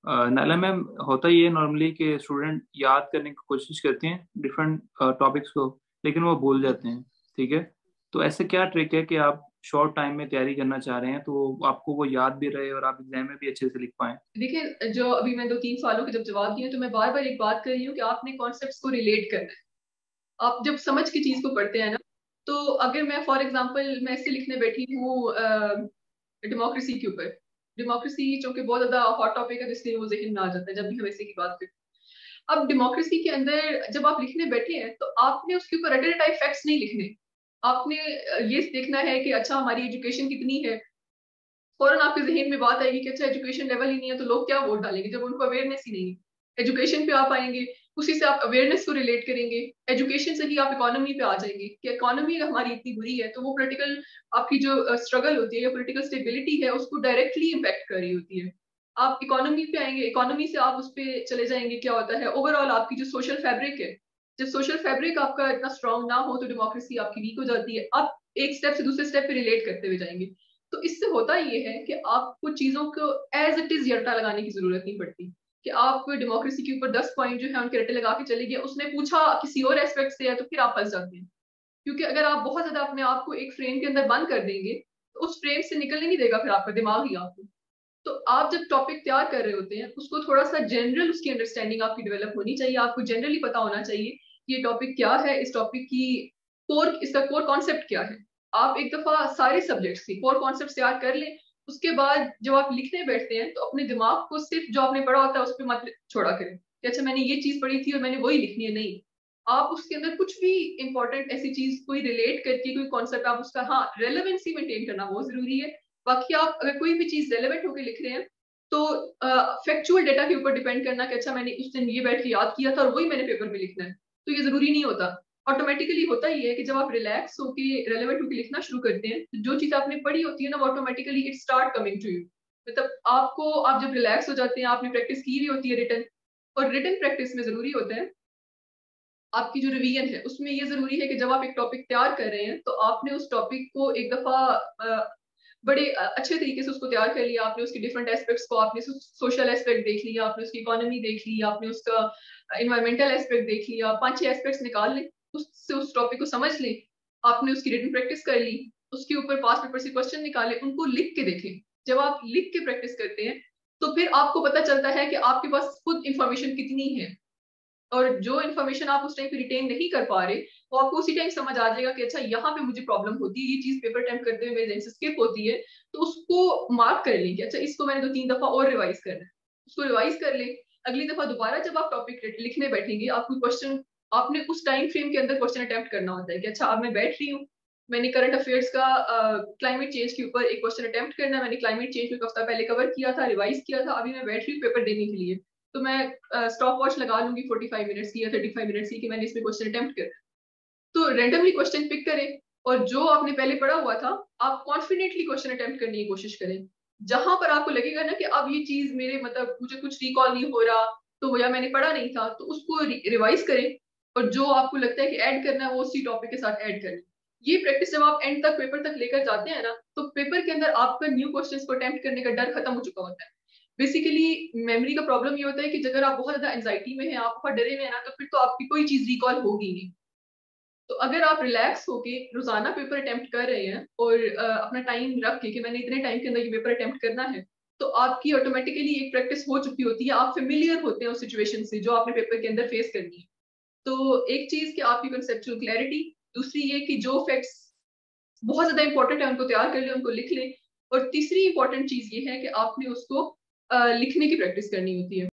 नाला मैम, होता ही है नॉर्मली कि स्टूडेंट याद करने की कोशिश करते हैं डिफरेंट टॉपिक्स को, लेकिन वो भूल जाते हैं। ठीक है। तो ऐसे क्या ट्रिक है कि आप शॉर्ट टाइम में तैयारी करना चाह रहे हैं तो आपको वो याद भी रहे और आप एग्जाम में भी अच्छे से लिख पाएं? देखिए, जो अभी मैं 2-3 सवालों के जब जवाब दिए तो मैं बार बार एक बात कर रही हूँ कि आपने कॉन्सेप्ट्स को रिलेट करना है। आप जब समझ की चीज को पढ़ते हैं ना, तो अगर मैं फॉर एग्जांपल मैं इससे लिखने बैठी हूँ डेमोक्रेसी के ऊपर। डेमोक्रेसी चूंकि बहुत ज्यादा हॉट टॉपिक है, इसलिए वो जहन में आ जाता है जब भी हम इसी की बात करते हैं। अब डेमोक्रेसी के अंदर जब आप लिखने बैठे हैं तो आपने उसके ऊपर रटे टाइप फैक्ट्स नहीं लिखने। आपने ये देखना है कि अच्छा हमारी एजुकेशन कितनी है। फौरन आपके जहन में बात आएगी कि अच्छा एजुकेशन लेवल ही नहीं है तो लोग क्या वोट डालेंगे जब उनको अवेयरनेस ही नहीं है। एजुकेशन पे आप आएंगे, उसी से आप अवेयरनेस को रिलेट करेंगे। एजुकेशन से ही आप इकोनॉमी पे आ जाएंगे कि इकोनॉमी हमारी इतनी बुरी है तो वो पॉलिटिकल आपकी जो स्ट्रगल होती है या पॉलिटिकल स्टेबिलिटी है उसको डायरेक्टली इम्पैक्ट कर रही होती है। आप इकोनॉमी पे आएंगे, इकोनॉमी से आप उस पर चले जाएंगे क्या होता है ओवरऑल आपकी जो सोशल फैब्रिक है। जब सोशल फैब्रिक आपका इतना स्ट्रांग ना हो तो डेमोक्रेसी आपकी वीक हो जाती है। आप एक स्टेप से दूसरे स्टेप पे रिलेट करते हुए जाएंगे। तो इससे होता ये है कि आपको चीजों को एज इट इज रट्टा लगाने की जरूरत नहीं पड़ती कि आप डेमोक्रेसी के ऊपर 10 पॉइंट जो है उनके रट्टे लगा के चले गए, उसने पूछा किसी और एस्पेक्ट से है तो फिर आप फंस जाते हैं। क्योंकि अगर आप बहुत ज्यादा अपने आप को एक फ्रेम के अंदर बंद कर देंगे तो उस फ्रेम से निकलने नहीं देगा फिर आपका दिमाग ही आपको। तो आप जब टॉपिक तैयार कर रहे होते हैं उसको थोड़ा सा जनरल उसकी अंडरस्टैंडिंग आपकी डेवलप होनी चाहिए। आपको जनरली पता होना चाहिए कि ये टॉपिक क्या है, इस टॉपिक की कोर, इसका कोर कॉन्सेप्ट क्या है। आप एक दफा सारे सब्जेक्ट्स की कोर कॉन्सेप्ट तैयार कर लें। उसके बाद जब आप लिखने बैठते हैं तो अपने दिमाग को सिर्फ जो आपने पढ़ा होता है उस पर मत छोड़ा करें कि अच्छा मैंने ये चीज पढ़ी थी और मैंने वही लिखनी है। नहीं, आप उसके अंदर कुछ भी इंपॉर्टेंट ऐसी चीज कोई रिलेट करके कोई कॉन्सेप्ट आप उसका, हाँ, रेलेवेंसी मेंटेन करना बहुत जरूरी है। बाकी आप अगर कोई भी चीज रेलेवेंट होकर लिख रहे हैं तो फैक्चुअल डेटा के ऊपर डिपेंड करना कि अच्छा मैंने उस दिन ये बैठ के याद किया था और वही मैंने पेपर में लिखना है, तो ये जरूरी नहीं होता। ऑटोमेटिकली होता ही है कि जब आप रिलैक्स होके रेलेवेंट होके लिखना शुरू करते हैं तो जो चीज आपने पढ़ी होती है ना वो automatically it start coming to you. मतलब आपको, आप जब रिलैक्स हो जाते हैं, आपने प्रैक्टिस की हुई होती है रिटर्न, और रिटर्न प्रैक्टिस में जरूरी होता है आपकी जो रिवीजन है उसमें ये जरूरी है कि जब आप एक टॉपिक तैयार कर रहे हैं तो आपने उस टॉपिक को एक दफा बड़े अच्छे तरीके से उसको तैयार कर लिया। आपने उसके डिफरेंट एस्पेक्ट्स को, आपने सोशल एस्पेक्ट देख लिया, आपने उसकी इकोनॉमी देख ली, आपने उसका इन्वायरमेंटल एस्पेक्ट देख लिया, 5-6 एस्पेक्ट्स निकाल लें, उससे उस टॉपिक को समझ लें। आपने उसकी रिटन प्रैक्टिस कर ली, उसके ऊपर पास पेपर से क्वेश्चन निकाले, उनको लिख के देखें। जब आप लिख के प्रैक्टिस करते हैं तो फिर आपको पता चलता है कि आपके पास खुद इंफॉर्मेशन कितनी है, और जो इन्फॉर्मेशन आप उस टाइम पे रिटेन नहीं कर पा रहे वो आपको उसी टाइम समझ आ जाएगा कि अच्छा यहाँ पे मुझे प्रॉब्लम होती है, ये चीज पेपर अटेम्प्ट करते हुए मेरे से स्किप होती है। तो उसको मार्क कर लेंगे, अच्छा इसको मैंने 2-3 दफा और रिवाइज करना है, उसको रिवाइज कर ले। अगली दफा दोबारा जब आप टॉपिक लिखने बैठेंगे आपको क्वेश्चन, आपने उस टाइम फ्रेम के अंदर क्वेश्चन अटेम्प्ट करना होता है कि अच्छा अब मैं बैठ रही हूँ, मैंने करंट अफेयर्स का क्लाइमेट चेंज के ऊपर एक क्वेश्चन अटेम्प्ट करना है। मैंने क्लाइमेट चेंज को एक हफ्ता पहले कवर किया था, रिवाइज किया था, अभी मैं बैठ रही हूँ पेपर देने के लिए। तो मैं स्टॉप वॉच लगा लूंगी 45 मिनट्स की या 35 मिनट्स की कि मैंने इसमें क्वेश्चन अटेम्प्ट कर। तो रेंडमली क्वेश्चन पिक करें और जो आपने पहले पढ़ा हुआ था आप कॉन्फिडेंटली क्वेश्चन अटेम्प्ट करने की कोशिश करें। जहां पर आपको लगेगा ना कि अब ये चीज मेरे मतलब मुझे कुछ रिकॉल नहीं हो रहा तो या मैंने पढ़ा नहीं था तो उसको रिवाइज करें, और जो आपको लगता है कि ऐड करना है वो उसी टॉपिक के साथ ऐड करें। ये प्रैक्टिस जब आप एंड तक पेपर तक लेकर जाते हैं ना तो पेपर के अंदर आपका न्यू क्वेश्चंस को अटेम्प्ट करने का डर खत्म हो चुका होता है। बेसिकली मेमोरी का प्रॉब्लम ये होता है कि अगर आप बहुत ज्यादा एंजाइटी में हैं, आप बहुत डरे हुए हैं ना, तो फिर तो आपकी कोई चीज रिकॉल होगी नहीं। तो अगर आप रिलैक्स होके रोजाना पेपर अटेम्प्ट कर रहे हैं और अपना टाइम रख के कि मैंने इतने टाइम के अंदर ये पेपर अटेम्प्ट करना है, तो आपकी ऑटोमेटिकली एक प्रैक्टिस हो चुकी होती है, आप फेमिलियर होते हैं उस सिचुएशन से जो आपने पेपर के अंदर फेस करनी है। तो एक चीज कि आपकी कंसेप्चुअल क्लैरिटी, दूसरी ये कि जो फैक्ट्स बहुत ज्यादा इंपॉर्टेंट है उनको तैयार कर ले, उनको लिख ले, और तीसरी इंपॉर्टेंट चीज ये है कि आपने उसको लिखने की प्रैक्टिस करनी होती है।